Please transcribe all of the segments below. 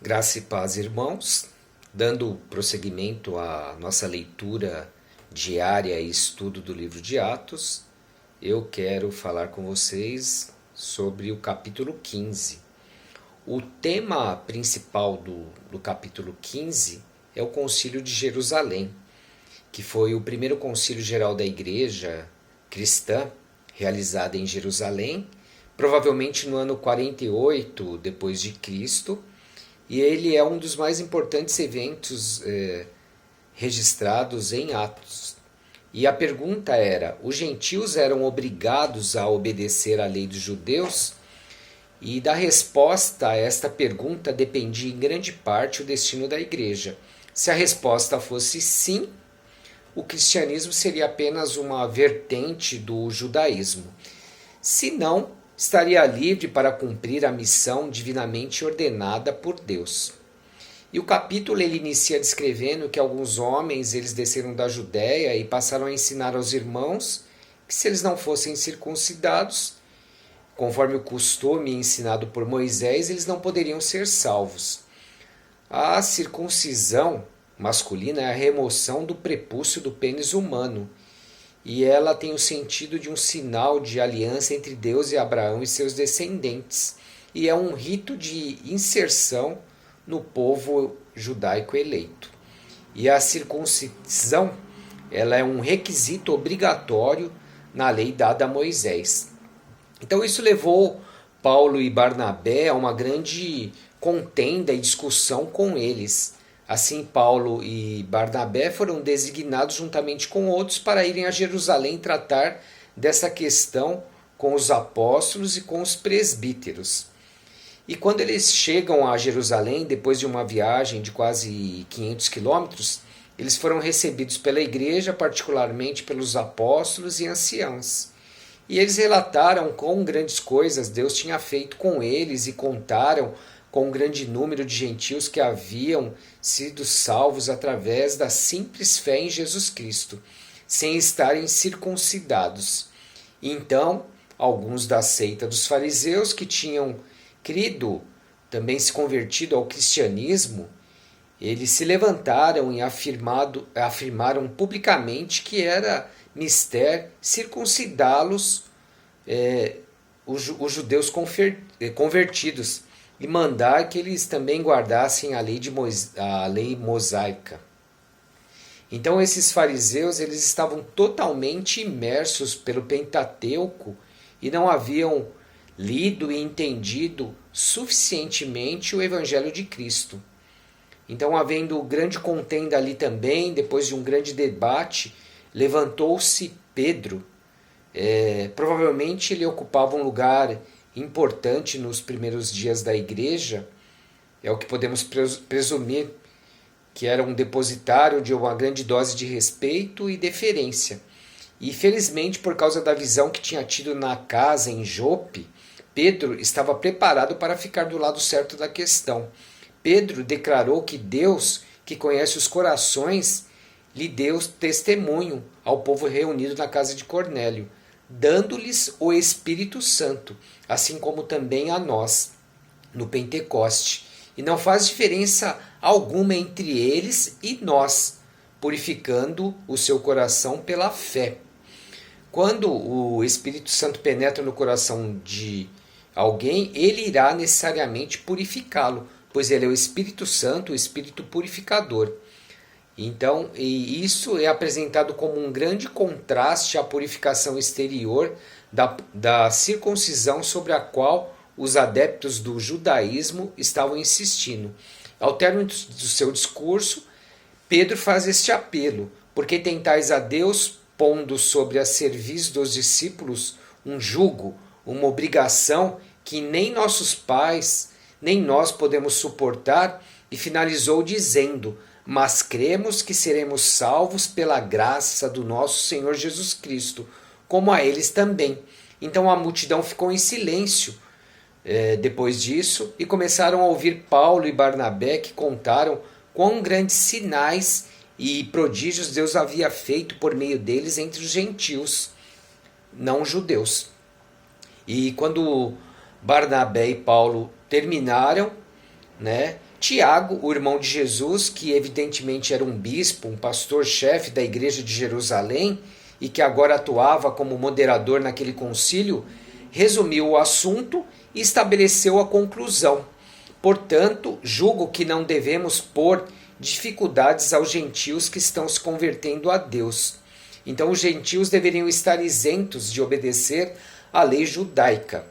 Graça e paz, irmãos. Dando prosseguimento à nossa leitura diária e estudo do livro de Atos, eu quero falar com vocês sobre o capítulo 15. O tema principal do capítulo 15 é o Concílio de Jerusalém, que foi o primeiro concílio geral da Igreja cristã realizado em Jerusalém, provavelmente no ano 48 depois de Cristo. E ele é um dos mais importantes eventos registrados em Atos. E a pergunta era: os gentios eram obrigados a obedecer à lei dos judeus? E da resposta a esta pergunta dependia em grande parte o destino da igreja. Se a resposta fosse sim, o cristianismo seria apenas uma vertente do judaísmo. Se não, estaria livre para cumprir a missão divinamente ordenada por Deus. E o capítulo ele inicia descrevendo que alguns homens eles desceram da Judéia e passaram a ensinar aos irmãos que se eles não fossem circuncidados, conforme o costume ensinado por Moisés, eles não poderiam ser salvos. A circuncisão masculina é a remoção do prepúcio do pênis humano, e ela tem o sentido de um sinal de aliança entre Deus e Abraão e seus descendentes, e é um rito de inserção no povo judaico eleito. E a circuncisão, ela é um requisito obrigatório na lei dada a Moisés. Então isso levou Paulo e Barnabé a uma grande contenda e discussão com eles. Assim, Paulo e Barnabé foram designados juntamente com outros para irem a Jerusalém tratar dessa questão com os apóstolos e com os presbíteros. E quando eles chegam a Jerusalém, depois de uma viagem de quase 500 quilômetros, eles foram recebidos pela igreja, particularmente pelos apóstolos e anciãos. E eles relataram quão grandes coisas Deus tinha feito com eles e contaram com um grande número de gentios que haviam sido salvos através da simples fé em Jesus Cristo, sem estarem circuncidados. Então, alguns da seita dos fariseus que tinham crido, também se convertido ao cristianismo, eles se levantaram e afirmaram publicamente que era mister circuncidá-los, os judeus convertidos, e mandar que eles também guardassem a lei mosaica. Então esses fariseus eles estavam totalmente imersos pelo Pentateuco e não haviam lido e entendido suficientemente o Evangelho de Cristo. Então, havendo grande contenda ali também, depois de um grande debate, levantou-se Pedro. Provavelmente ele ocupava um lugar importante nos primeiros dias da igreja, é o que podemos presumir, que era um depositário de uma grande dose de respeito e deferência. E felizmente, por causa da visão que tinha tido na casa em Jope, Pedro estava preparado para ficar do lado certo da questão. Pedro declarou que Deus, que conhece os corações, lhe deu testemunho ao povo reunido na casa de Cornélio, dando-lhes o Espírito Santo, assim como também a nós, no Pentecoste. E não faz diferença alguma entre eles e nós, purificando o seu coração pela fé. Quando o Espírito Santo penetra no coração de alguém, ele irá necessariamente purificá-lo, pois ele é o Espírito Santo, o Espírito purificador. Então, isso é apresentado como um grande contraste à purificação exterior da circuncisão sobre a qual os adeptos do judaísmo estavam insistindo. Ao término do seu discurso, Pedro faz este apelo: porque tentais a Deus, pondo sobre a cerviz dos discípulos um jugo, uma obrigação que nem nossos pais, nem nós podemos suportar, e finalizou dizendo: mas cremos que seremos salvos pela graça do nosso Senhor Jesus Cristo, como a eles também. Então a multidão ficou em silêncio depois disso e começaram a ouvir Paulo e Barnabé, que contaram quão grandes sinais e prodígios Deus havia feito por meio deles entre os gentios, não judeus. E quando Barnabé e Paulo terminaram, né, Tiago, o irmão de Jesus, que evidentemente era um bispo, um pastor-chefe da igreja de Jerusalém e que agora atuava como moderador naquele concílio, resumiu o assunto e estabeleceu a conclusão. Portanto, julgo que não devemos pôr dificuldades aos gentios que estão se convertendo a Deus. Então, os gentios deveriam estar isentos de obedecer à lei judaica.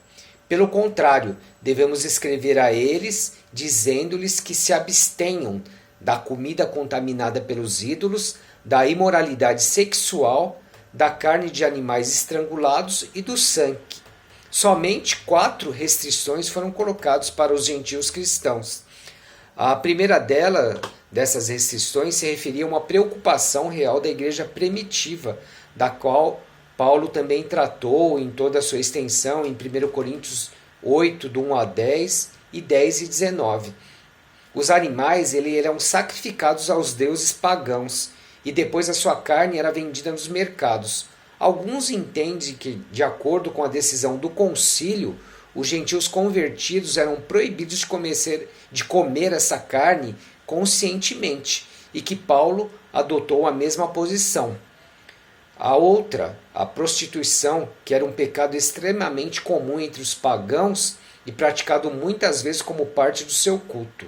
Pelo contrário, devemos escrever a eles, dizendo-lhes que se abstenham da comida contaminada pelos ídolos, da imoralidade sexual, da carne de animais estrangulados e do sangue. Somente 4 restrições foram colocadas para os gentios cristãos. A primeira dessas restrições se referia a uma preocupação real da igreja primitiva, da qual Paulo também tratou em toda a sua extensão em 1 Coríntios 8, do 1 a 10 e 10 e 19. Os animais eram sacrificados aos deuses pagãos e depois a sua carne era vendida nos mercados. Alguns entendem que, de acordo com a decisão do concílio, os gentios convertidos eram proibidos de comer essa carne conscientemente e que Paulo adotou a mesma posição. A outra, a prostituição, que era um pecado extremamente comum entre os pagãos e praticado muitas vezes como parte do seu culto.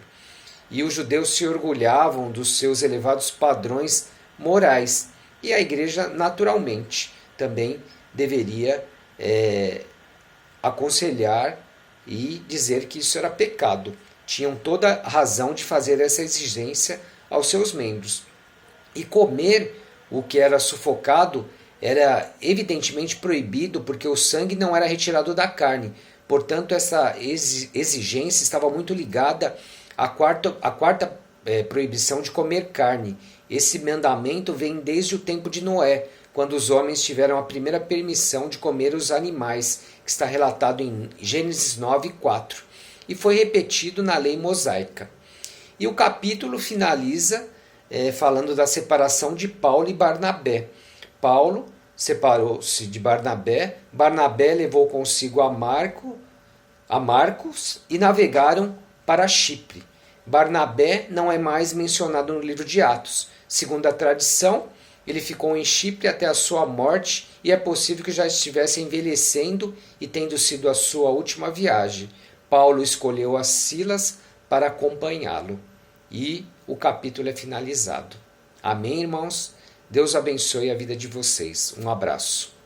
E os judeus se orgulhavam dos seus elevados padrões morais, e a igreja, naturalmente, também deveria aconselhar e dizer que isso era pecado. Tinham toda a razão de fazer essa exigência aos seus membros. E comer o que era sufocado era evidentemente proibido porque o sangue não era retirado da carne. Portanto, essa exigência estava muito ligada à quarta proibição de comer carne. Esse mandamento vem desde o tempo de Noé, quando os homens tiveram a primeira permissão de comer os animais, que está relatado em Gênesis 9, 4, e foi repetido na lei mosaica. E o capítulo finaliza falando da separação de Paulo e Barnabé. Paulo separou-se de Barnabé, Barnabé levou consigo a Marcos e navegaram para Chipre. Barnabé não é mais mencionado no livro de Atos. Segundo a tradição, ele ficou em Chipre até a sua morte e é possível que já estivesse envelhecendo e tendo sido a sua última viagem. Paulo escolheu a Silas para acompanhá-lo. E o capítulo é finalizado. Amém, irmãos? Deus abençoe a vida de vocês. Um abraço.